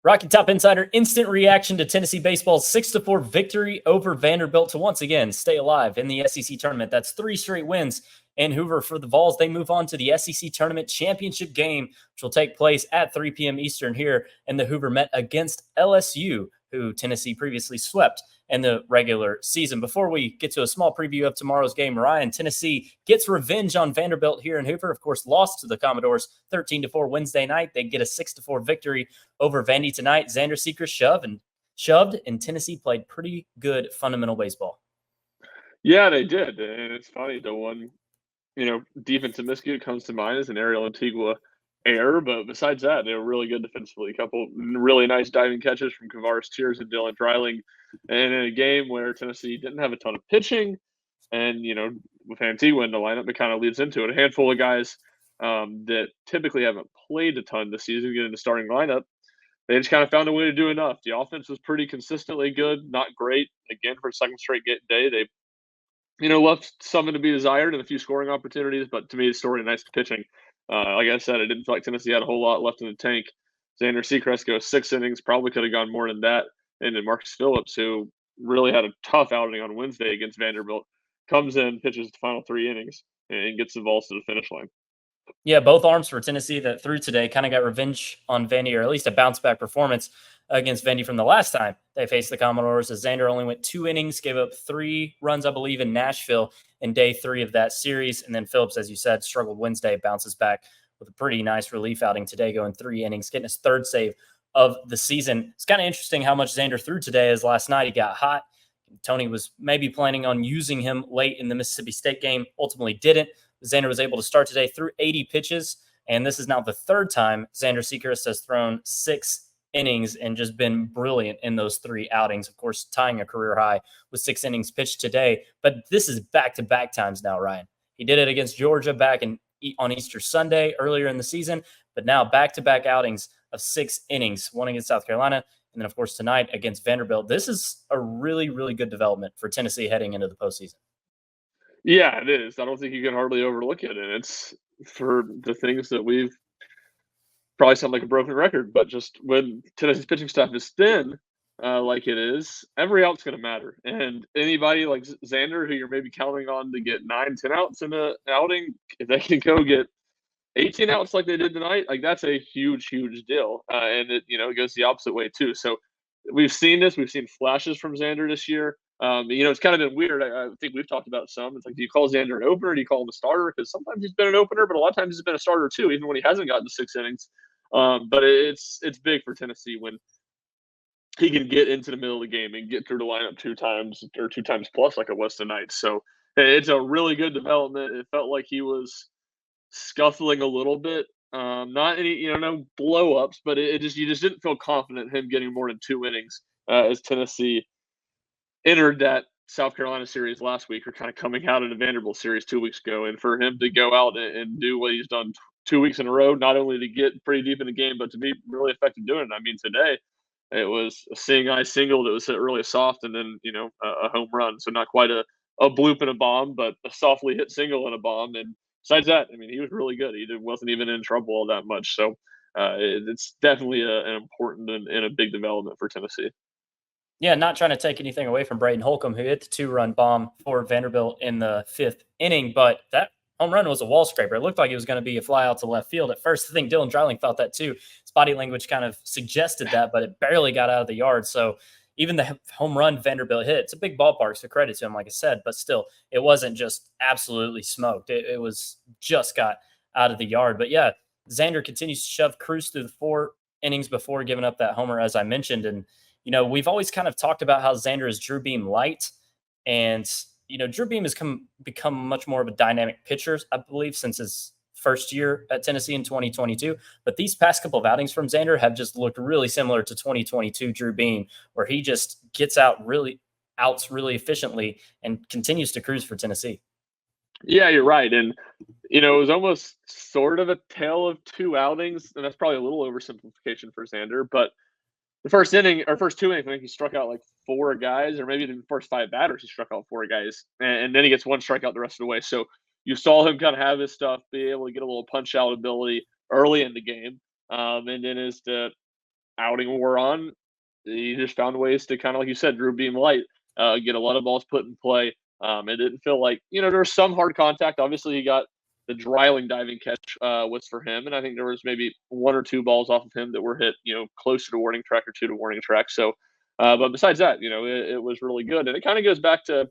Rocky Top Insider instant reaction to Tennessee baseball's 6-4 victory over Vanderbilt to once again stay alive in the SEC tournament. That's 3 straight wins in Hoover for the Vols. They move on to the SEC Tournament Championship game, which will take place at 3 p.m. Eastern here in the Hoover Met against LSU, who Tennessee previously swept in the regular season. Before we get to a small preview of tomorrow's game, Ryan, Tennessee gets revenge on Vanderbilt here in Hoover. Of course, lost to the Commodores 13-4 Wednesday night. They get a 6-4 victory over Vandy tonight. Xander Sechrist shoved, and Tennessee played pretty good fundamental baseball. Yeah, they did, and it's funny. The one, defensive miscue comes to mind is an Ariel Antigua error, but besides that, they were really good defensively. A couple really nice diving catches from Kavaris Tears and Dylan Dreiling, and in a game where Tennessee didn't have a ton of pitching, and with Antigua in the lineup, it kind of leads into it. A handful of guys that typically haven't played a ton this season get in the starting lineup. They just kind of found a way to do enough. The offense was pretty consistently good, not great. Again, for a second straight day, they left something to be desired and a few scoring opportunities, but to me, the story nice pitching. Like I said, I didn't feel like Tennessee had a whole lot left in the tank. Xander Sechrist goes 6 innings, probably could have gone more than that. And then Marcus Phillips, who really had a tough outing on Wednesday against Vanderbilt, comes in, pitches the final 3 innings, and gets the Vols to the finish line. Yeah, both arms for Tennessee that threw today kind of got revenge on Vandy, or at least a bounce-back performance against Vandy from the last time they faced the Commodores, as Xander only went 2 innings, gave up 3 runs, I believe, in Nashville in day 3 of that series. And then Phillips, as you said, struggled Wednesday, bounces back with a pretty nice relief outing today, going 3 innings, getting his 3rd save of the season. It's kind of interesting how much Xander threw today, as last night he got hot. Tony was maybe planning on using him late in the Mississippi State game, ultimately didn't. Xander was able to start today through 80 pitches, and this is now the 3rd time Xander Sechrist has thrown 6 innings and just been brilliant in those 3 outings. Of course, tying a career high with 6 innings pitched today, but this is back-to-back times now, Ryan. He did it against Georgia back on Easter Sunday earlier in the season, but now back-to-back outings of 6 innings, one against South Carolina, and then, of course, tonight against Vanderbilt. This is a really, really good development for Tennessee heading into the postseason. Yeah, it is. I don't think you can hardly overlook it. And it's for the things that we've probably sound like a broken record, but just when Tennessee's pitching staff is thin, like it is, every out's going to matter. And anybody like Xander, who you're maybe counting on to get 9, 10 outs in an outing, if they can go get 18 outs like they did tonight, like that's a huge, huge deal. And it goes the opposite way too. So we've seen this. We've seen flashes from Xander this year. It's kind of been weird. I think we've talked about some. It's like, do you call Xander an opener? Do you call him a starter? Because sometimes he's been an opener, but a lot of times he's been a starter too, even when he hasn't gotten to 6 innings. But it's big for Tennessee when he can get into the middle of the game and get through the lineup 2 times or 2 times plus like it was tonight. So it's a really good development. It felt like he was scuffling a little bit. Not any, no blow ups, but you just didn't feel confident in him getting more than 2 innings as Tennessee entered that South Carolina series last week, or kind of coming out of the Vanderbilt series 2 weeks ago. And for him to go out and do what he's done 2 weeks in a row, not only to get pretty deep in the game, but to be really effective doing it. I mean, today it was a seeing eye single that was hit really soft, and then, a home run. So not quite a bloop and a bomb, but a softly hit single and a bomb. And besides that, I mean, he was really good. He wasn't even in trouble all that much. So it's definitely an important and a big development for Tennessee. Yeah, not trying to take anything away from Braden Holcomb, who hit the 2-run bomb for Vanderbilt in the 5th inning, but that home run was a wall scraper. It looked like it was going to be a fly out to left field at first. I think Dylan Dreiling thought that too. His body language kind of suggested that, but it barely got out of the yard. So even the home run Vanderbilt hit, it's a big ballpark, so credit to him, like I said, but still, it wasn't just absolutely smoked. It was just got out of the yard. But yeah, Xander continues to shove Cruz through the 4 innings before giving up that homer, as I mentioned. And we've always kind of talked about how Xander is Drew Beam light, and Drew Beam has become much more of a dynamic pitcher, I believe, since his first year at Tennessee in 2022. But these past couple of outings from Xander have just looked really similar to 2022 Drew Beam, where he just gets outs really efficiently and continues to cruise for Tennessee. Yeah, you're right. And, it was almost sort of a tale of 2 outings, and that's probably a little oversimplification for Xander, but the first 2 innings, I think he struck out like 4 guys, or maybe the first 5 batters, he struck out 4 guys, and then he gets 1 strikeout the rest of the way. So you saw him kind of have his stuff, be able to get a little punch out ability early in the game. And then as the outing wore on, he just found ways to kind of, like you said, Drew beam light, get a lot of balls put in play. It didn't feel like, there was some hard contact. Obviously, he got the Dreiling diving catch was for him, and I think there was maybe one or two balls off of him that were hit, closer to warning track or two to warning track. So, but besides that, it was really good, and it kind of goes back to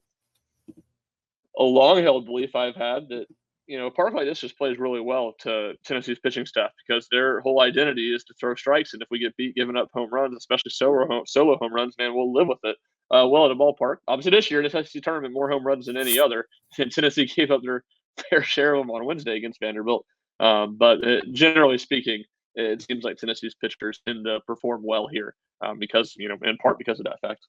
a long held belief I've had that, a park like this just plays really well to Tennessee's pitching staff because their whole identity is to throw strikes. And if we get beat giving up home runs, especially solo home runs, man, we'll live with it. Well, at a ballpark. Obviously, this year in the SEC tournament, more home runs than any other. And Tennessee gave up their fair share of them on Wednesday against Vanderbilt. But generally speaking, it seems like Tennessee's pitchers tend to perform well here because, in part because of that fact.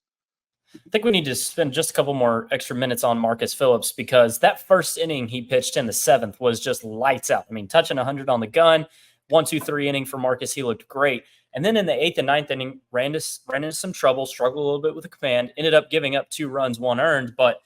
I think we need to spend just a couple more extra minutes on Marcus Phillips because that first inning he pitched in the seventh was just lights out. I mean, touching 100 on the gun, 1-2-3 inning for Marcus. He looked great. And then in the eighth and ninth inning, ran into some trouble, struggled a little bit with the command, ended up giving up 2 runs, 1 earned. But,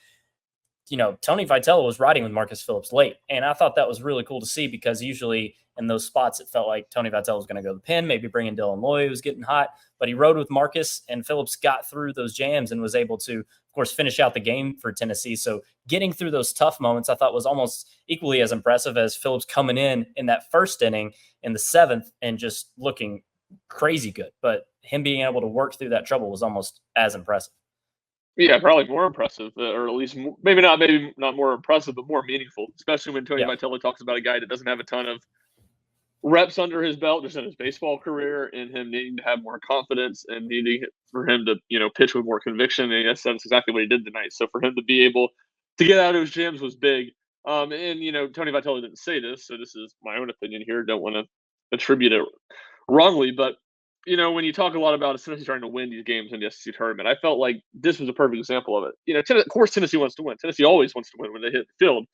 Tony Vitello was riding with Marcus Phillips late. And I thought that was really cool to see because usually in those spots, it felt like Tony Vitello was going to go to the pen, maybe bring in Dylan Loy, who was getting hot. But he rode with Marcus, and Phillips got through those jams and was able to, of course, finish out the game for Tennessee. So getting through those tough moments, I thought was almost equally as impressive as Phillips coming in that first inning in the seventh and just looking crazy good. But him being able to work through that trouble was almost as impressive. Yeah, probably more impressive, or at least maybe not more impressive, but more meaningful. Especially when Tony Vitello talks about a guy that doesn't have a ton of reps under his belt just in his baseball career, and him needing to have more confidence and needing for him to pitch with more conviction. And that's exactly what he did tonight. So for him to be able to get out of his jams was big. And Tony Vitello didn't say this, so this is my own opinion here. Don't want to attribute it wrongly, but when you talk a lot about Tennessee trying to win these games in the SEC tournament, I felt like this was a perfect example of it. Of course, Tennessee wants to win. Tennessee always wants to win when they hit the field.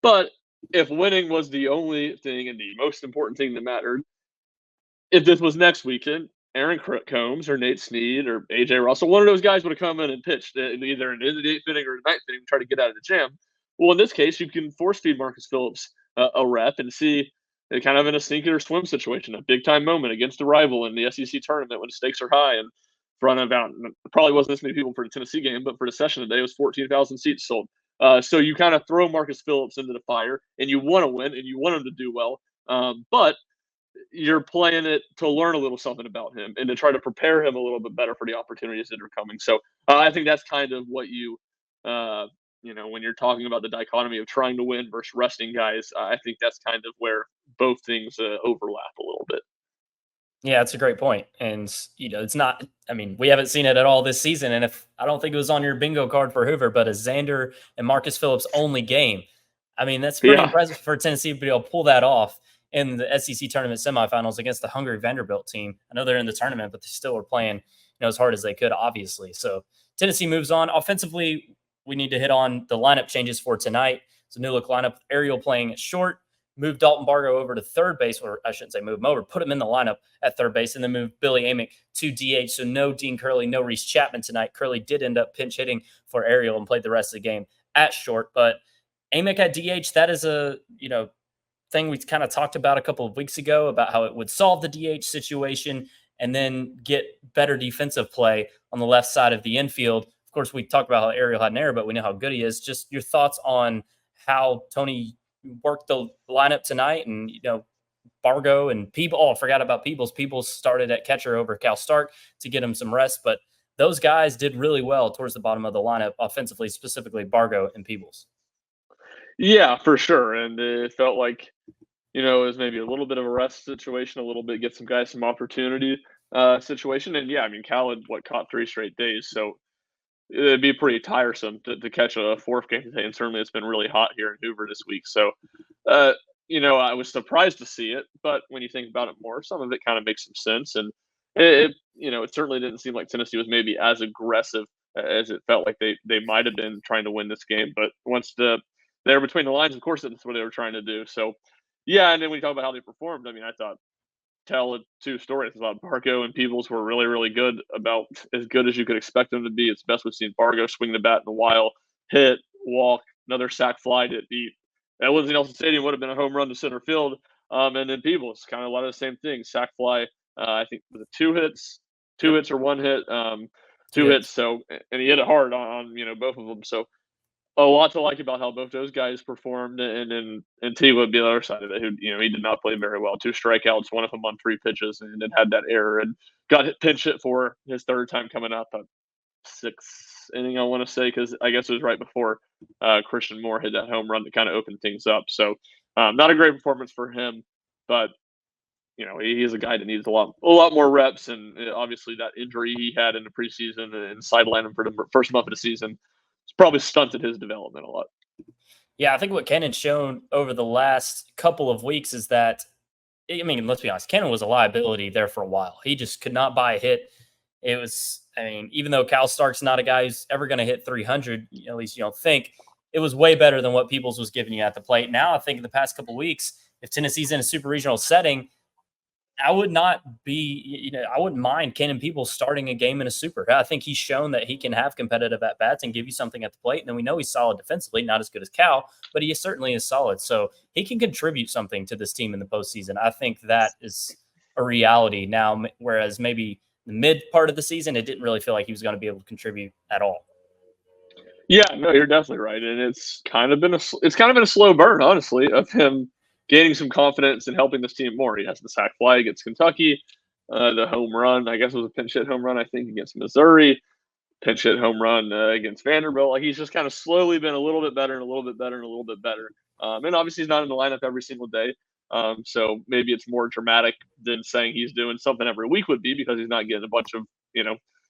But if winning was the only thing and the most important thing that mattered, if this was next weekend, Aaron Combs or Nate Snead or AJ Russell, one of those guys would have come in and pitched either in the eighth inning or the ninth inning to try to get out of the jam. Well, in this case, you can force feed Marcus Phillips a rep and see kind of in a sink or swim situation, a big time moment against a rival in the SEC tournament when the stakes are high in front of probably wasn't this many people for the Tennessee game, but for the session today, it was 14,000 seats sold. So you kind of throw Marcus Phillips into the fire, and you want to win, and you want him to do well, but you're playing it to learn a little something about him and to try to prepare him a little bit better for the opportunities that are coming. So I think that's kind of what when you're talking about the dichotomy of trying to win versus resting guys, I think that's kind of where both things overlap a little bit. Yeah, it's a great point. And, it's not, we haven't seen it at all this season. And I don't think it was on your bingo card for Hoover, but a Xander and Marcus Phillips only game. That's pretty impressive for Tennessee to be able to pull that off in the SEC Tournament Semifinals against the hungry Vanderbilt team. I know they're in the tournament, but they still were playing, as hard as they could, obviously. So Tennessee moves on. Offensively, we need to hit on the lineup changes for tonight. It's a new look lineup. Ariel playing at short. Move Dalton Bargo over to third base, or I shouldn't say move him over, put him in the lineup at third base, and then move Billy Amick to DH. So no Dean Curley, no Reese Chapman tonight. Curley did end up pinch hitting for Ariel and played the rest of the game at short. But Amick at DH, that is a thing we kind of talked about a couple of weeks ago about how it would solve the DH situation and then get better defensive play on the left side of the infield. Of course, we talked about how Ariel had an error, but we know how good he is. Just your thoughts on how Tony worked the lineup tonight, and Bargo and Peebles. Oh, I forgot about Peebles. Peebles started at catcher over Cal Stark to get him some rest, but those guys did really well towards the bottom of the lineup offensively, specifically Bargo and Peebles. Yeah, for sure, and it felt like it was maybe a little bit of a rest situation, a little bit get some guys some opportunity situation, and Cal had caught 3 straight days, so it'd be pretty tiresome to catch a fourth game today, and certainly it's been really hot here in Hoover this week. So, I was surprised to see it, but when you think about it more, some of it kind of makes some sense. And it certainly didn't seem like Tennessee was maybe as aggressive as it felt like they might have been trying to win this game. But once they're between the lines, of course, that's what they were trying to do. So, yeah, and then when you talk about how they performed, I thought tell 2 stories about Bargo and Peebles were really, really good, about as good as you could expect them to be. It's best we've seen Bargo swing the bat in a while, hit, walk, another sac fly to beat. At Lindsey Nelson Stadium would have been a home run to center field. And then Peebles, kind of a lot of the same things, sac fly I think was it two hits or one hit, Two two hits. hits. So, and he hit it hard on both of them. So a lot to like about how both those guys performed, and T would be the other side of it. Who he did not play very well. Two strikeouts, one of them on three pitches, and then had that error and got pinch hit for his third time coming up. Sixth inning, I want to say, because I guess it was right before Christian Moore hit that home run that kind of opened things up. So, not a great performance for him, but he's a guy that needs a lot more reps, and obviously that injury he had in the preseason and sidelined him for the first month of the season, it's probably stunted his development a lot. Yeah, I think what Kennan's shown over the last couple of weeks is that, I mean, let's be honest, Kennan was a liability there for a while. He just could not buy a hit. It was, I mean, even though Cal Stark's not a guy who's ever going to hit 300, at least you don't think, it was way better than what Peoples was giving you at the plate. Now, I think in the past couple of weeks, if Tennessee's in a super regional setting, I would not be, I wouldn't mind Kenan Peoples starting a game in a super. I think he's shown that he can have competitive at bats and give you something at the plate. And then we know he's solid defensively, not as good as Cal, but he certainly is solid. So he can contribute something to this team in the postseason. I think that is a reality now, whereas maybe the mid part of the season, it didn't really feel like he was going to be able to contribute at all. Yeah, no, you're definitely right, and it's kind of been a slow burn, honestly, of him gaining some confidence and helping this team more. He has the sac fly against Kentucky, the home run. I guess it was a pinch hit home run. I think against Missouri, pinch hit home run against Vanderbilt. Like he's just kind of slowly been a little bit better and a little bit better and a little bit better. And obviously he's not in the lineup every single day. So maybe it's more dramatic than saying he's doing something every week would be, because he's not getting a bunch of,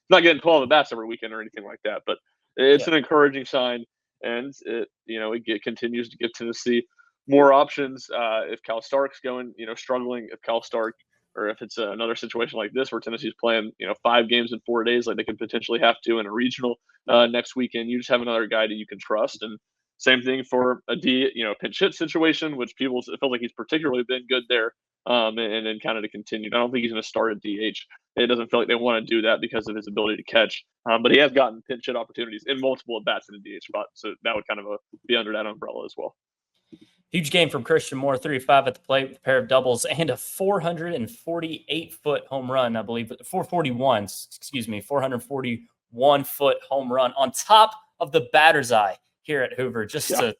not getting 12 at bats every weekend or anything like that. But it's an encouraging sign, and it continues to give Tennessee more options. If Cal Stark's going, struggling, if Cal Stark, or if it's another situation like this where Tennessee's playing, 5 games in 4 days, like they could potentially have to in a regional next weekend, you just have another guy that you can trust. And same thing for a pinch hit situation, which people feel like he's particularly been good there. And then kind of to continue. I don't think he's going to start at DH. It doesn't feel like they want to do that because of his ability to catch. But he has gotten pinch hit opportunities in multiple at bats in the DH spot, so that would kind of be under that umbrella as well. Huge game from Christian Moore, 3-5 at the plate with a pair of doubles and a 448-foot home run, I believe, 441-foot home run on top of the batter's eye here at Hoover. Just an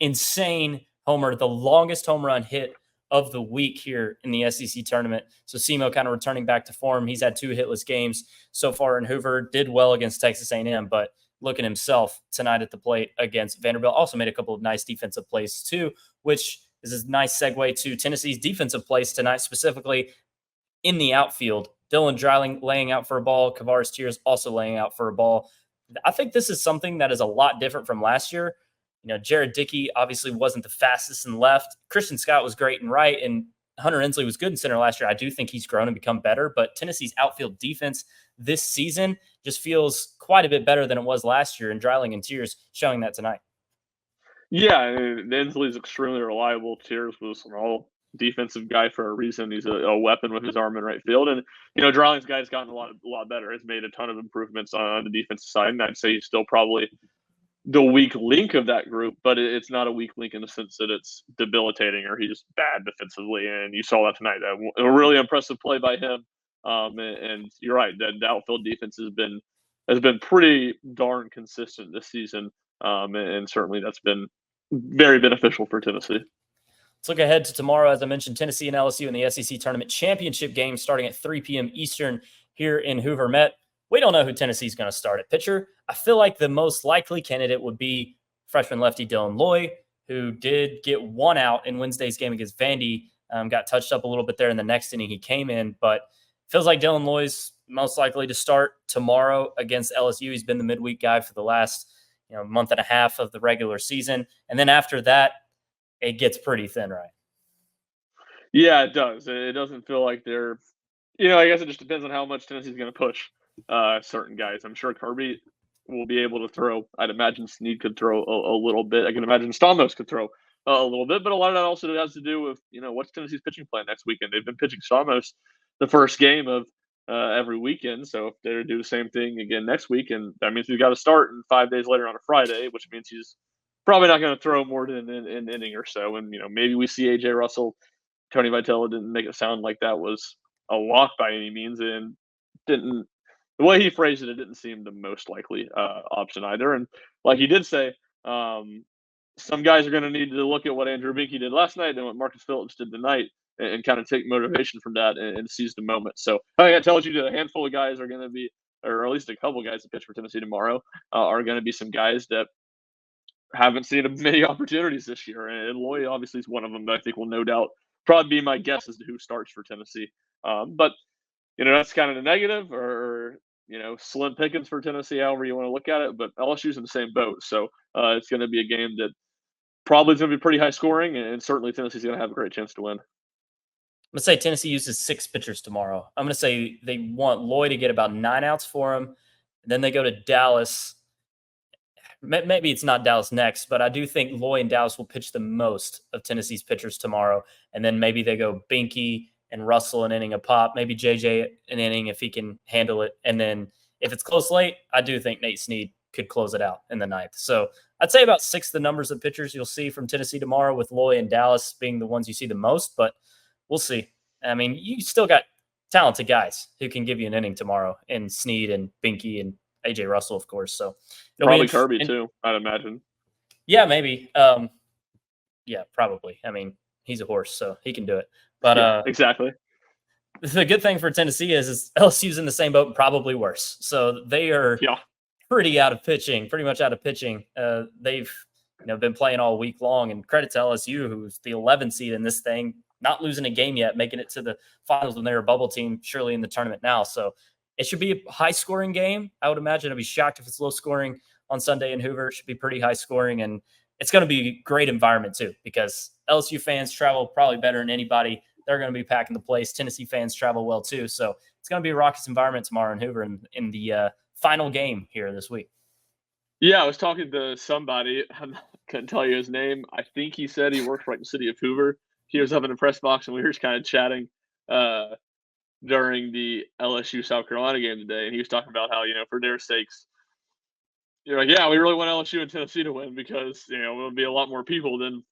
insane homer, the longest home run hit of the week here in the SEC tournament. So Simo kind of returning back to form. He's had 2 hitless games so far in Hoover, did well against Texas A&M, but look at himself tonight at the plate against Vanderbilt. Also made a couple of nice defensive plays too, which is a nice segue to Tennessee's defensive plays tonight, specifically in the outfield. Dylan Dreiling laying out for a ball. Kavaris Tears also laying out for a ball. I think this is something that is a lot different from last year. Jared Dickey obviously wasn't the fastest in left. Christian Scott was great in right, and Hunter Inslee was good in center last year. I do think he's grown and become better, but Tennessee's outfield defense this season just feels quite a bit better than it was last year, and Dreiling and Tears showing that tonight. Yeah, Inslee's extremely reliable. Tears was an all-defensive guy for a reason. He's a weapon with his arm in right field, and Dreiling's guy's gotten a lot better. Has made a ton of improvements on the defensive side, and I'd say he's still probably the weak link of that group, but it's not a weak link in the sense that it's debilitating or he's bad defensively. And you saw that tonight. A really impressive play by him. And you're right, the outfield defense has been pretty darn consistent this season. And certainly that's been very beneficial for Tennessee. Let's look ahead to tomorrow. As I mentioned, Tennessee and LSU in the SEC Tournament Championship game starting at 3 p.m. Eastern here in Hoover Met. We don't know who Tennessee's going to start at pitcher. I feel like the most likely candidate would be freshman lefty Dylan Loy, who did get 1 out in Wednesday's game against Vandy. Got touched up a little bit there in the next inning he came in, but feels like Dylan Loy's most likely to start tomorrow against LSU. He's been the midweek guy for the last month and a half of the regular season. And then after that, it gets pretty thin, right? Yeah, it does. It doesn't feel like they're, I guess it just depends on how much Tennessee's going to push certain guys. I'm sure Kirby will be able to throw. I'd imagine Snead could throw a little bit. I can imagine Stamos could throw a little bit, but a lot of that also has to do with, what's Tennessee's pitching plan next weekend. They've been pitching Stamos the first game of every weekend. So if they do the same thing again next week, and that means he's got to start and 5 days later on a Friday, which means he's probably not going to throw more than an inning or so. And, maybe we see AJ Russell. Tony Vitello didn't make it sound like that was a lock by any means, and didn't the way he phrased it, it didn't seem the most likely option either. And like he did say, um, some guys are going to need to look at what Andrew Binky did last night and what Marcus Phillips did tonight, and kind of take motivation from that and seize the moment. So I think that tells you that a handful of guys are going to be, or at least a couple guys that pitch for Tennessee tomorrow, are going to be some guys that haven't seen many opportunities this year. And Lloyd obviously is one of them that I think will no doubt probably be my guess as to who starts for Tennessee. But that's kind of the negative, or slim pickings for Tennessee, however you want to look at it. But LSU's in the same boat, so it's going to be a game that probably is going to be pretty high scoring, and certainly Tennessee's going to have a great chance to win. I'm going to say Tennessee uses 6 pitchers tomorrow. I'm going to say they want Lloyd to get about 9 outs for him. And then they go to Dallas. Maybe it's not Dallas next, but I do think Lloyd and Dallas will pitch the most of Tennessee's pitchers tomorrow. And then maybe they go Binky and Russell an inning a pop, maybe JJ an inning if he can handle it. And then if it's close late, I do think Nate Snead could close it out in the ninth. So I'd say about 6 the numbers of pitchers you'll see from Tennessee tomorrow, with Lloyd and Dallas being the ones you see the most, but we'll see. I mean, you still got talented guys who can give you an inning tomorrow, and Snead and Binky and AJ Russell, of course. So probably Kirby too, I'd imagine. Yeah, maybe. Yeah, probably. I mean, he's a horse, so he can do it. But yeah, exactly. The good thing for Tennessee is LSU's in the same boat, probably worse. So they are pretty much out of pitching. They've been playing all week long, and credit to LSU, who's the 11th seed in this thing, not losing a game yet, making it to the finals when they're a bubble team, surely in the tournament now. So it should be a high-scoring game. I would imagine. I'd be shocked if it's low-scoring on Sunday in Hoover. It should be pretty high-scoring, and it's going to be a great environment too, because LSU fans travel probably better than anybody. They're going to be packing the place. Tennessee fans travel well too, so it's going to be a raucous environment tomorrow in Hoover in the final game here this week. Yeah, I was talking to somebody. I couldn't tell you his name. I think he said he works right in the city of Hoover. He was up in the press box, and we were just kind of chatting during the LSU South Carolina game today, and he was talking about how, for their sakes, you're like, yeah, we really want LSU and Tennessee to win because, it'll be a lot more people. Than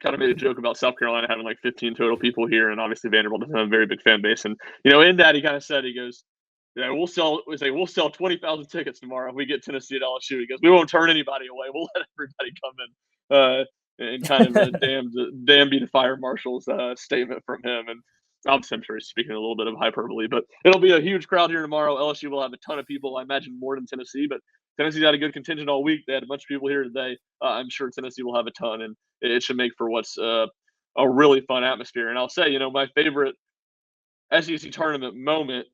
kind of made a joke about South Carolina having like 15 total people here, and obviously Vanderbilt doesn't have a very big fan base. And, in that, he kind of said, he goes, yeah, we'll sell 20,000 tickets tomorrow if we get Tennessee at LSU. He goes, we won't turn anybody away. We'll let everybody come in. And kind of a damn be the fire marshal's statement from him. And obviously, I'm sure he's speaking a little bit of hyperbole, but it'll be a huge crowd here tomorrow. LSU will have a ton of people, I imagine more than Tennessee, but Tennessee's had a good contingent all week. They had a bunch of people here today. I'm sure Tennessee will have a ton, and it should make for what's a really fun atmosphere. And I'll say, my favorite SEC tournament moment,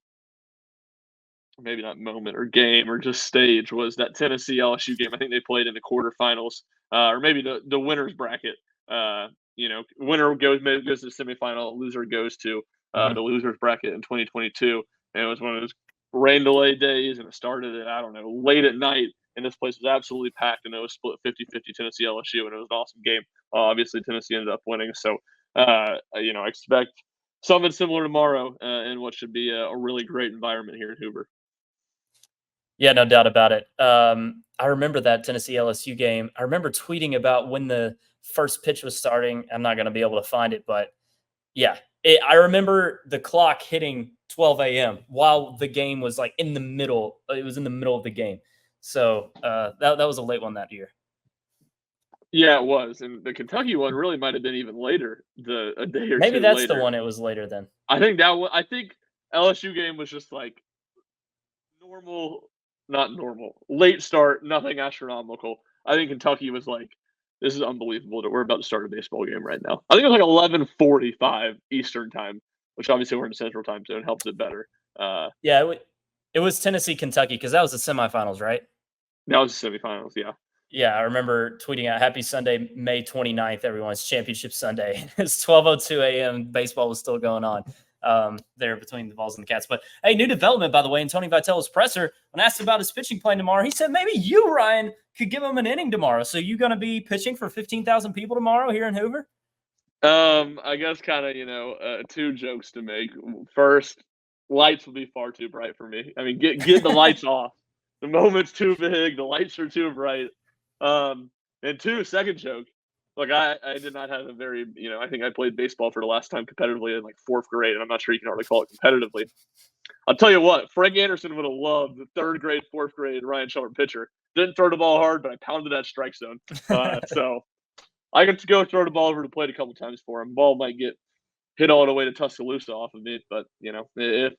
maybe not moment or game or just stage, was that Tennessee LSU game. I think they played in the quarterfinals, or maybe the winner's bracket. Winner goes to the semifinal, loser goes to the loser's bracket in 2022. And it was one of those rain delay days, and it started at, I don't know, late at night, and this place was absolutely packed, and it was split 50-50 Tennessee LSU, and it was an awesome game. Obviously, Tennessee ended up winning. So, I expect something similar tomorrow in what should be a really great environment here in Hoover. Yeah, no doubt about it. I remember that Tennessee LSU game. I remember tweeting about when the first pitch was starting. I'm not going to be able to find it, but yeah, I remember the clock hitting 12 a.m. while the game was like in the middle. It was in the middle of the game. So that was a late one that year. Yeah, it was. And the Kentucky one really might have been even later, a day or maybe two Maybe that's later. the one it was later then. I think LSU game was just like not normal. Late start, nothing astronomical. I think Kentucky was like, this is unbelievable that we're about to start a baseball game right now. I think it was like 11:45 Eastern time, which obviously we're in Central Time Zone, helps it better. Yeah, it was Tennessee, Kentucky, because that was the semifinals, right? That was the semifinals, yeah. Yeah, I remember tweeting out, happy Sunday, May 29th, everyone. It's Championship Sunday. It's 12:02 a.m. Baseball was still going on there between the Vols and the Cats. But, hey, new development, by the way, in Tony Vitello's presser, when asked about his pitching plan tomorrow, he said maybe you, Ryan, could give him an inning tomorrow. So you going to be pitching for 15,000 people tomorrow here in Hoover? I guess kind of, 2 jokes to make. First, lights will be far too bright for me. I mean, get the lights off. The moment's too big. The lights are too bright. And 2, second joke, Look, I did not have a very, I think I played baseball for the last time competitively in like fourth grade, and I'm not sure you can hardly call it competitively. I'll tell you what, Frank Anderson would have loved the third grade, fourth grade Ryan Schumpert pitcher. Didn't throw the ball hard, but I pounded that strike zone. So I got to go throw the ball over the plate a couple times for him. Ball might get hit all the way to Tuscaloosa off of me, but if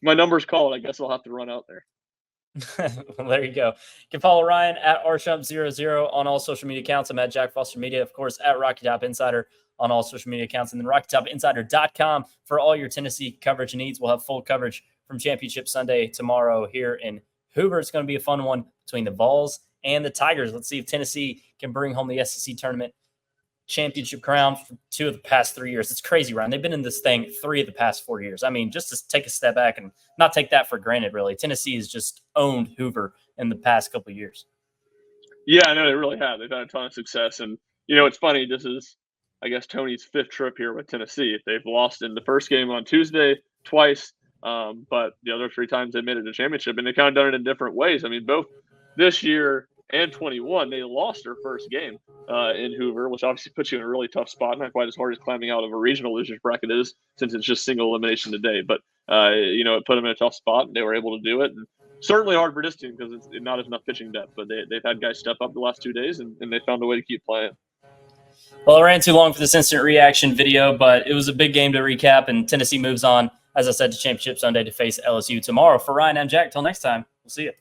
my numbers call it, I guess I'll have to run out there. Well, there you go. You can follow Ryan at rshump00 on all social media accounts. I'm at Jack Foster Media, of course, at Rocky Top Insider on all social media accounts, and then RockyTopInsider.com for all your Tennessee coverage needs. We'll have full coverage from Championship Sunday tomorrow here in Hoover. It's going to be a fun one between the Vols and the Tigers. Let's see if Tennessee can bring home the SEC Tournament Championship crown for 2 of the past 3 years. It's crazy, Ryan. They've been in this thing 3 of the past 4 years. I mean, just to take a step back and not take that for granted, really. Tennessee has just owned Hoover in the past couple of years. Yeah, I know they really have. They've had a ton of success. And, it's funny. This is, I guess, Tony's 5th trip here with Tennessee. They've lost in the first game on Tuesday twice, but the other 3 times they made it to championship. And they kind of done it in different ways. I mean, both this year and 21, they lost their first game in Hoover, which obviously puts you in a really tough spot. Not quite as hard as climbing out of a regional losers bracket is, since it's just single elimination today. But, it put them in a tough spot, and they were able to do it. And certainly hard for this team because it's not enough pitching depth. But they've had guys step up the last 2 days, and they found a way to keep playing. Well, it ran too long for this instant reaction video, but it was a big game to recap, and Tennessee moves on, as I said, to Championship Sunday to face LSU tomorrow. For Ryan, I'm Jack. Till next time, we'll see you.